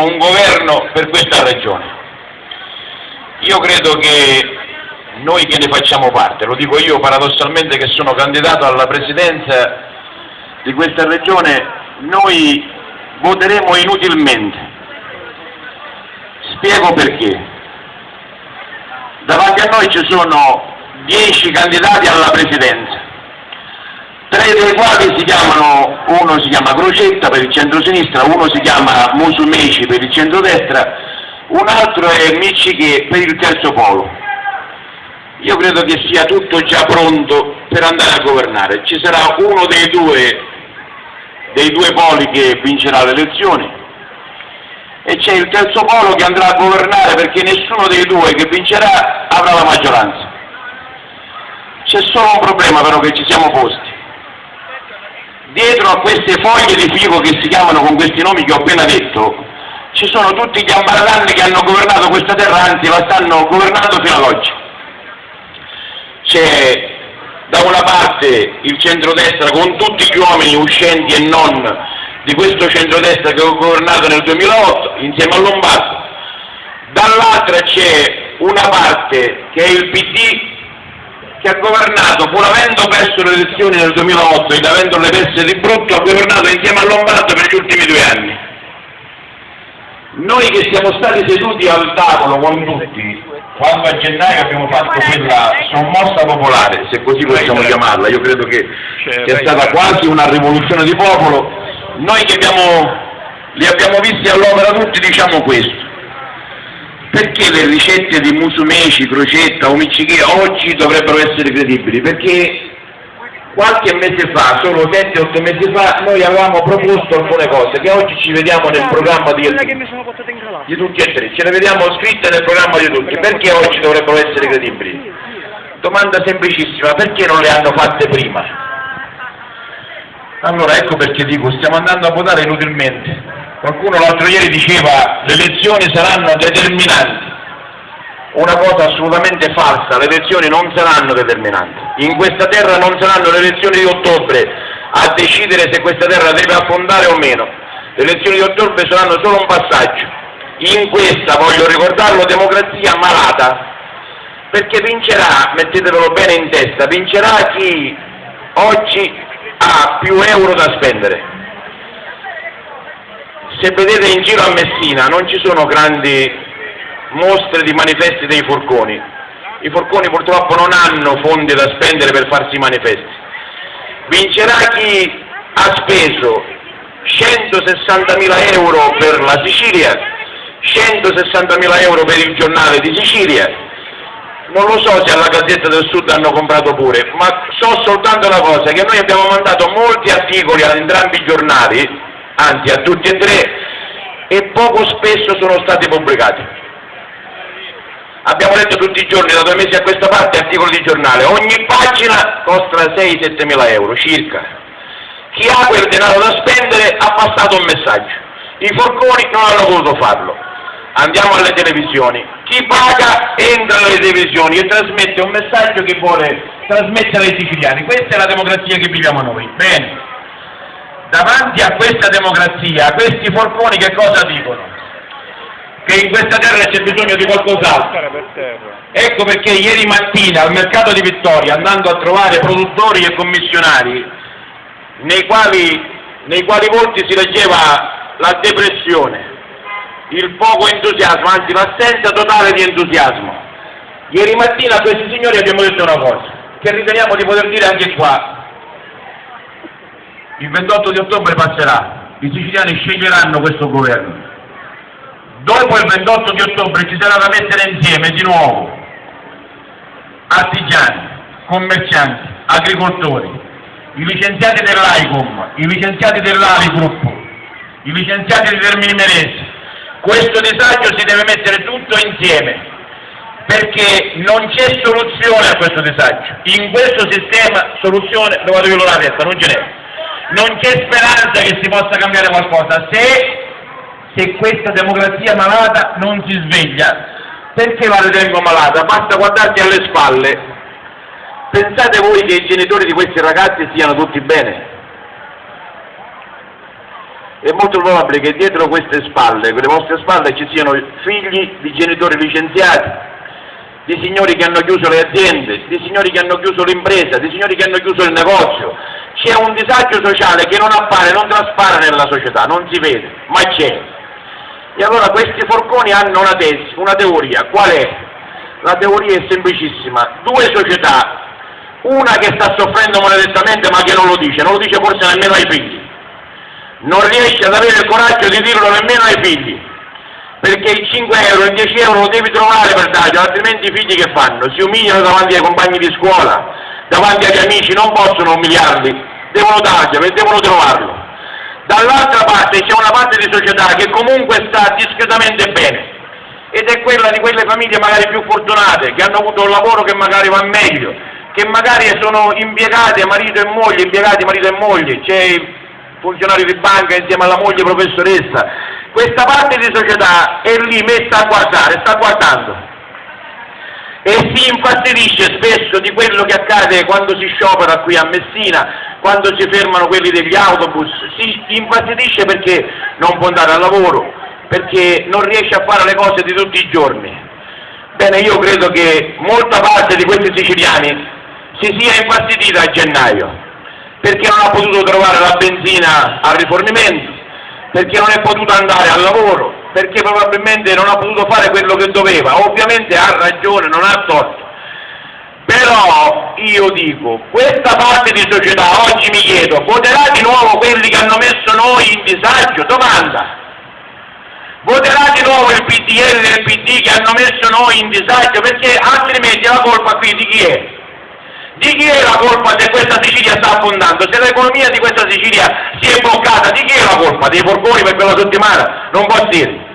faremo un governo per questa regione. Io credo che noi che ne facciamo parte, lo dico io paradossalmente che sono candidato alla presidenza di questa regione, noi voteremo inutilmente. Spiego perché. Davanti a noi ci sono 10 candidati alla presidenza, 3 dei quali uno si chiama Crocetta per il centro-sinistra, uno si chiama Musumeci per il centro-destra, un altro è Miccichè per il terzo polo. Io credo che sia tutto già pronto per andare a governare. Ci sarà uno dei due poli che vincerà le elezioni e c'è il terzo polo che andrà a governare, perché nessuno dei due che vincerà avrà la maggioranza. C'è solo un problema però che ci siamo posti. Dietro a queste foglie di fico che si chiamano con questi nomi che ho appena detto, ci sono tutti gli ambaradanni che hanno governato questa terra, anzi la stanno governando fino ad oggi. C'è da una parte il centrodestra con tutti gli uomini uscenti e non di questo centrodestra che ho governato nel 2008 insieme a Lombardo, dall'altra c'è una parte che è il PD che ha governato, pur avendo perso le elezioni nel 2008 ed avendole perse di brutto, ha governato insieme a Lombardo per gli ultimi 2 anni. Noi che siamo stati seduti al tavolo con tutti, quando a gennaio abbiamo fatto quella sommossa popolare, se così possiamo chiamarla, io credo che sia stata quasi una rivoluzione di popolo, noi che li abbiamo visti all'opera tutti diciamo questo: perché le ricette di Musumeci, Crocetta o Miccichè oggi dovrebbero essere credibili? Perché qualche mese fa, solo 7-8 mesi fa, noi avevamo proposto alcune cose che oggi ci vediamo nel programma di tutti e tre, ce le vediamo scritte nel programma di tutti. Perché oggi dovrebbero essere credibili? Domanda semplicissima: perché non le hanno fatte prima? Allora ecco perché dico, stiamo andando a votare inutilmente. Qualcuno l'altro ieri diceva le elezioni saranno determinanti. Una cosa assolutamente falsa: le elezioni non saranno determinanti. In questa terra non saranno le elezioni di ottobre a decidere se questa terra deve affondare o meno. Le elezioni di ottobre saranno solo un passaggio. In questa, voglio ricordarlo, democrazia malata, perché vincerà, mettetevelo bene in testa, vincerà chi oggi ha più euro da spendere. Se vedete in giro a Messina non ci sono grandi mostre di manifesti dei forconi. I forconi purtroppo non hanno fondi da spendere per farsi manifesti. Vincerà chi ha speso 160.000 euro per la Sicilia, 160.000 euro per il giornale di Sicilia. Non lo so se alla Gazzetta del Sud hanno comprato pure, ma so soltanto una cosa, che noi abbiamo mandato molti articoli a entrambi i giornali, anzi a tutti e tre, e poco spesso sono stati pubblicati. Abbiamo letto tutti i giorni da 2 mesi a questa parte articoli di giornale, ogni pagina costa 6-7 mila euro circa. Chi ha quel denaro da spendere ha passato un messaggio, i forconi non hanno voluto farlo. Andiamo alle televisioni, chi paga entra nelle televisioni e trasmette un messaggio che vuole trasmettere ai siciliani. Questa è la democrazia che viviamo noi. Bene, davanti a questa democrazia questi forconi che cosa dicono? Che in questa terra c'è bisogno di qualcos'altro. Ecco perché ieri mattina al mercato di Vittoria, andando a trovare produttori e commissionari nei quali molti si leggeva la depressione, il poco entusiasmo, anzi l'assenza totale di entusiasmo, ieri mattina a questi signori abbiamo detto una cosa che riteniamo di poter dire anche qua: il 28 di ottobre passerà, i siciliani sceglieranno questo governo. Dopo il 28 di ottobre ci sarà da mettere insieme di nuovo artigiani, commercianti, agricoltori, i licenziati dell'AICOM, i licenziati dell'ALI Gruppo, i licenziati di Termini Imerese. Questo disagio si deve mettere tutto insieme, perché non c'è soluzione a questo disagio. In questo sistema soluzione, dovete io la testa, non ce n'è. Non c'è speranza che si possa cambiare qualcosa se questa democrazia malata non si sveglia. Perché la ritengo malata? Basta guardarsi alle spalle. Pensate voi che i genitori di questi ragazzi stiano tutti bene? è molto probabile che dietro queste spalle, con le vostre spalle, ci siano figli di genitori licenziati, di signori che hanno chiuso le aziende, di signori che hanno chiuso l'impresa, di signori che hanno chiuso il negozio. C'è un disagio sociale che non appare, non traspare nella società, non si vede, ma c'è. E allora questi forconi hanno una tesi, una teoria. Qual è? La teoria è semplicissima. Due società, una che sta soffrendo maledettamente ma che non lo dice forse nemmeno ai figli. Non riesce ad avere il coraggio di dirlo nemmeno ai figli, perché i 5 euro, i 10 euro lo devi trovare per darli, altrimenti i figli che fanno? Si umiliano davanti ai compagni di scuola, davanti agli amici, non possono umiliarli, devono darglielo e devono trovarlo. Dall'altra parte c'è una parte di società che comunque sta discretamente bene, ed è quella di quelle famiglie magari più fortunate, che hanno avuto un lavoro che magari va meglio, che magari sono impiegati marito e moglie, c'è il funzionario di banca insieme alla moglie professoressa. Questa parte di società è lì messa a guardare, sta guardando, e si infastidisce spesso di quello che accade quando si sciopera qui a Messina, quando si fermano quelli degli autobus. Si infastidisce perché non può andare al lavoro, perché non riesce a fare le cose di tutti i giorni. Bene, io credo che molta parte di questi siciliani si sia infastidita a gennaio, perché non ha potuto trovare la benzina al rifornimento, perché non è potuto andare al lavoro, perché probabilmente non ha potuto fare quello che doveva. Ovviamente ha ragione, non ha torto. Però io dico, questa parte di società oggi mi chiedo, voterà di nuovo quelli che hanno messo noi in disagio? Domanda. Voterà di nuovo il PDL e il PD che hanno messo noi in disagio? Perché altrimenti la colpa qui di chi è? Di chi è la colpa se questa Sicilia sta affondando? Se l'economia di questa Sicilia si è bloccata, di chi è la colpa? Dei forconi per quella settimana? Non può dire.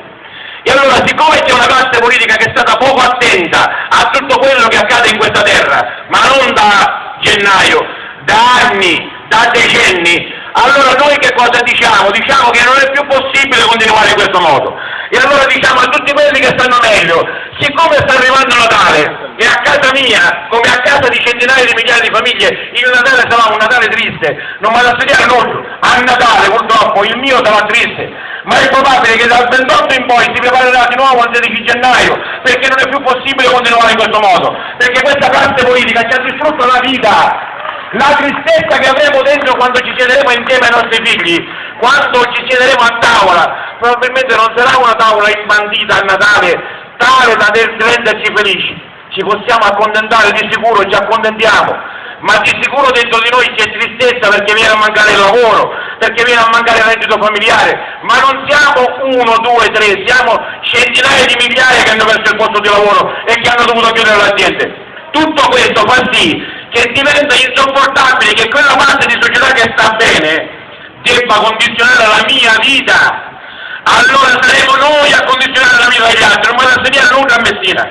E allora, siccome c'è una classe politica che è stata poco attenta a tutto quello che accade in questa terra, ma non da gennaio, da anni, da decenni, allora noi che cosa diciamo? Diciamo che non è più possibile continuare in questo modo. E allora diciamo a tutti quelli che stanno meglio, siccome sta arrivando Natale, e a casa mia, come a casa di centinaia di migliaia di famiglie, il Natale sarà un Natale triste, non vado a studiare nulla, a Natale purtroppo il mio sarà triste, ma è probabile che dal 28 in poi si preparerà di nuovo al 16 gennaio, perché non è più possibile continuare in questo modo, perché questa classe politica ci ha distrutto la vita. La tristezza che avremo dentro quando ci siederemo insieme ai nostri figli, quando ci siederemo a tavola, probabilmente non sarà una tavola imbandita a Natale, tale da renderci felici. Ci possiamo accontentare, di sicuro ci accontentiamo, ma di sicuro dentro di noi c'è tristezza perché viene a mancare il lavoro, perché viene a mancare il reddito familiare, ma non siamo 1, 2, 3, siamo centinaia di migliaia che hanno perso il posto di lavoro e che hanno dovuto chiudere le aziende. Tutto questo fa sì che diventa insopportabile che quella parte di società che sta bene debba condizionare la mia vita. Allora saremo noi a condizionare la vita degli altri, non va a venire nulla a Messina,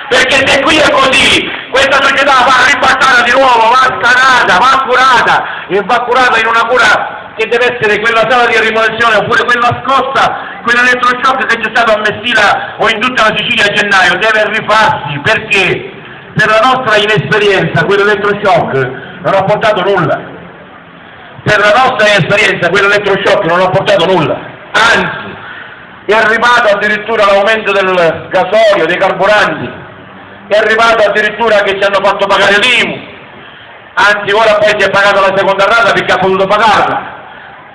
perché se qui è così, questa società va ribaltata di nuovo, va sanata, va curata, e va curata in una cura che deve essere quella sala di rimozione, oppure quella scossa, quell'elettroshock che c'è stato a Messina o in tutta la Sicilia a gennaio, deve rifarsi, perché per la nostra inesperienza quell'elettroshock non ha portato nulla. Per la nostra inesperienza quell'elettroshock non ha portato nulla. Anzi, è arrivato addirittura l'aumento del gasolio, dei carburanti, è arrivato addirittura che ci hanno fatto pagare l'IMU, anzi ora poi si è pagata la seconda rata perché ha potuto pagarla.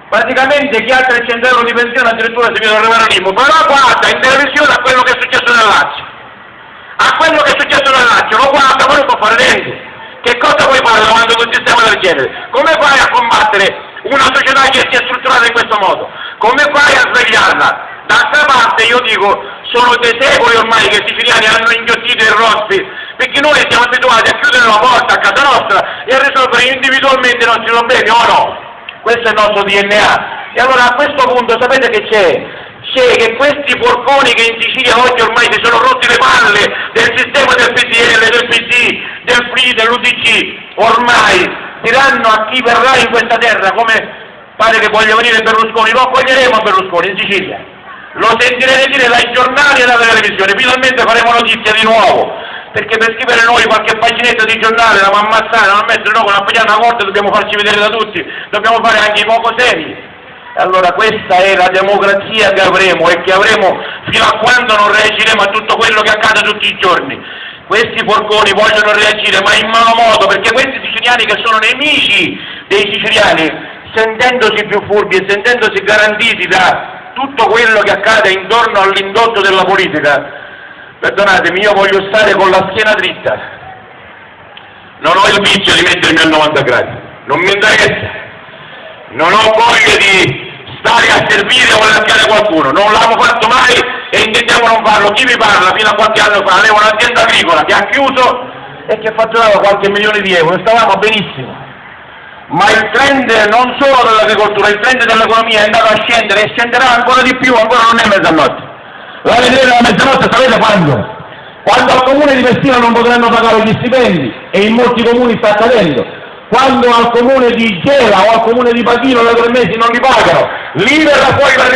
Praticamente chi ha 300 euro di pensione addirittura si vede arrivare l'IMU, però guarda in televisione a quello che è successo nel Lazio. A quello che è successo nel Lazio, lo guarda, ma non può fare niente. Che cosa puoi fare davanti ad un sistema del genere? Come fai a combattere una società che si è strutturata in questo modo? Come fai a svegliarla? D'altra parte io dico, sono dei secoli ormai che i siciliani hanno inghiottito i rospi, perché noi siamo abituati a chiudere la porta a casa nostra e a risolvere individualmente i nostri problemi, o no? Questo è il nostro DNA. E allora a questo punto sapete che c'è? C'è che questi porconi che in Sicilia oggi ormai si sono rotti le palle del sistema del PDL, del PD, del FLI, dell'UDC, ormai diranno a chi verrà in questa terra, come pare che voglia venire Berlusconi, lo accoglieremo a Berlusconi in Sicilia, lo sentirete dire dai giornali e dalla televisione, finalmente faremo notizia di nuovo, perché per scrivere noi qualche paginetta di giornale la ammazzare, non mettere noi con la pigliata corta, dobbiamo farci vedere da tutti, dobbiamo fare anche i poco seri. Allora questa è la democrazia che avremo e che avremo fino a quando non reagiremo a tutto quello che accade tutti i giorni. Questi forconi vogliono reagire, ma in malo modo, perché questi siciliani che sono nemici dei siciliani, sentendosi più furbi e sentendosi garantiti da tutto quello che accade intorno all'indotto della politica, perdonatemi, io voglio stare con la schiena dritta, non ho il vizio di mettermi a 90 gradi, non mi interessa, non ho voglia di stare a servire o lasciare qualcuno, non l'abbiamo fatto mai e intendiamo non farlo. Chi vi parla fino a qualche anno fa aveva un'azienda agricola che ha chiuso e che fatturava qualche milione di euro, stavamo benissimo, ma il trend non solo dell'agricoltura, il trend dell'economia è andato a scendere e scenderà ancora di più, ancora non è mezzanotte. La vedrete la mezzanotte, sapete quando? Quando al comune di Messina non potranno pagare gli stipendi, e in molti comuni sta accadendo, quando al comune di Gela o al comune di Pachino da 3 mesi non li pagano, lì verrà fuori la